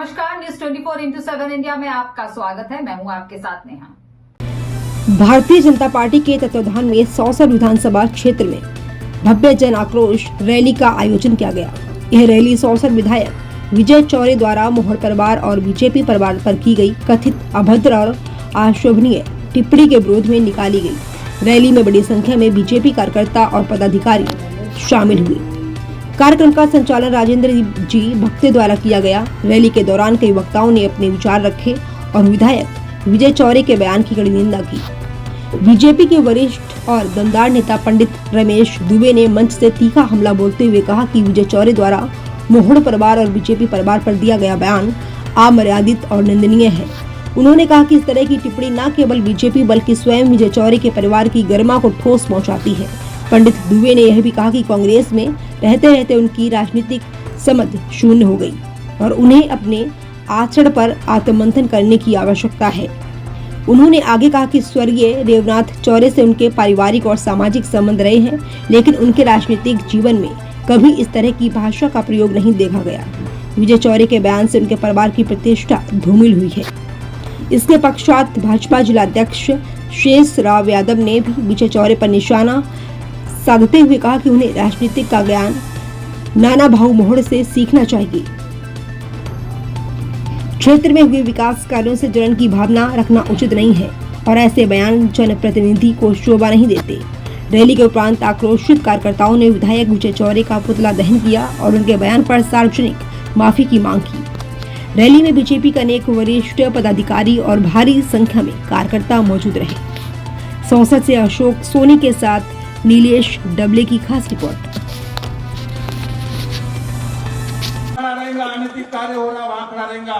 नमस्कार, news 24x7 India में आपका स्वागत है। मैं हूं आपके साथ नेहा। भारतीय जनता पार्टी के तत्वाधान में सौसर विधानसभा क्षेत्र में भव्य जन आक्रोश रैली का आयोजन किया गया। यह रैली सौसर विधायक विजय चौरे द्वारा मोहड़ परिवार और बीजेपी परिवार पर की गई कथित अभद्र और अशोभनीय टिप्पणी के विरोध में निकाली गई। रैली में बड़ी संख्या में बीजेपी कार्यकर्ता और पदाधिकारी शामिल हुए। कार्यक्रम का संचालन राजेंद्र जी भक्ते द्वारा किया गया। रैली के दौरान कई वक्ताओं ने अपने विचार रखे और विधायक विजय चौरे के बयान की कड़ी निंदा की। बीजेपी के वरिष्ठ और दमदार नेता पंडित रमेश दुबे ने मंच से तीखा हमला बोलते हुए कहा कि विजय चौरे द्वारा मोहड़ परिवार और बीजेपी परिवार पर दिया गया बयान अमर्यादित और निंदनीय है। उन्होंने कहा कि इस तरह की टिप्पणी न केवल बीजेपी बल्कि स्वयं विजय चौरे के परिवार की गरिमा को ठोस पहुंचाती है। पंडित दुबे ने यह भी कहा कि कांग्रेस में रहते रहते उनकी राजनीतिक समझ शून्य हो गई और उन्हें अपने आचरण पर आत्ममंथन करने की आवश्यकता है। उन्होंने आगे कहा कि स्वर्गीय रेवनाथ चौरे से उनके पारिवारिक और सामाजिक संबंध रहे हैं, लेकिन उनके राजनीतिक जीवन में कभी इस तरह की भाषा का प्रयोग नहीं देखा गया। विजय चौरे के बयान से उनके परिवार की प्रतिष्ठा धूमिल हुई है। इसके पश्चात भाजपा जिलाध्यक्ष शेष राव यादव ने भी विजय चौरे पर निशाना साधते हुए कहा कि उन्हें राजनीतिक का ज्ञान नाना भाऊ मोहड़ से सीखना चाहिए। क्षेत्र में हुए विकास कार्यों से जलन की भावना रखना उचित नहीं है और ऐसे बयान जनप्रतिनिधि को शोभा नहीं देते। रैली के उपरांत आक्रोशित कार्यकर्ताओं ने विधायक विजय चौरे का पुतला दहन किया और उनके बयान पर सार्वजनिक माफी की मांग की। रैली में बीजेपी के अनेक वरिष्ठ पदाधिकारी और भारी संख्या में कार्यकर्ता मौजूद रहे। सौसर से अशोक सोनी के साथ नीलेश डबले की खास रिपोर्ट। अनैतिक कार्य हो रहा, वहां खड़ा रहेगा।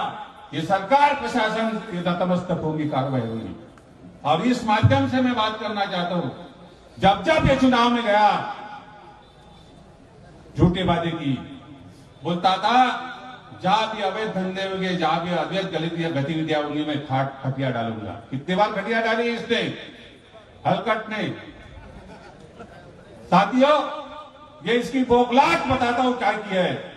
ये सरकार प्रशासन की नतमस्तक होगी, कार्रवाई होगी। और इस माध्यम से मैं बात करना चाहता हूं, जब जब ये चुनाव में गया झूठे वादे की बोलता था, जहां भी अवैध धंधे होंगे, जहां भी अवैध गतिविधियां होंगी, मैं खटिया डालूंगा। कितने बार खटिया डाली इसने, हलकट ने। साथियों, ये इसकी बौखलाहट बताता हूं क्या किया है।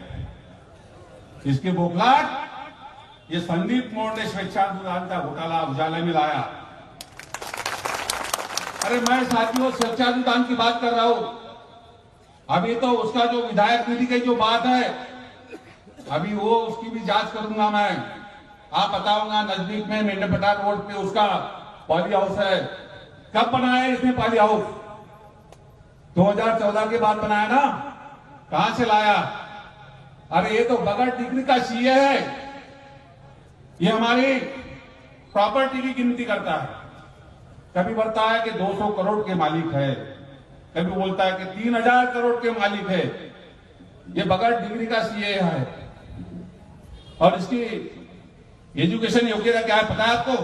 इसकी बौखलाहट ये संदीप मोड़ ने स्वेच्छानुदान का घोटाला उजाले में लाया। अरे मैं साथियों स्वेच्छानुदान की बात कर रहा हूं। अभी तो उसका जो विधायक निधि की जो बात है, अभी वो उसकी भी जांच करूंगा मैं। आप बताऊंगा, नजदीक में मेंढरपटा रोड पे उसका पॉली हाउस है। कब बनाया इसने पॉली हाउस? 2014 के बाद बनाया ना, कहां से लाया? अरे ये तो बगैर डिग्री का सीए है। ये हमारी प्रॉपर्टी की गिनती करता है। कभी बोलता है कि 200 करोड़ के मालिक है, कभी बोलता है कि 3000 करोड़ के मालिक है। ये बगैर डिग्री का सीए है। और इसकी एजुकेशन योग्यता क्या है पता है आपको?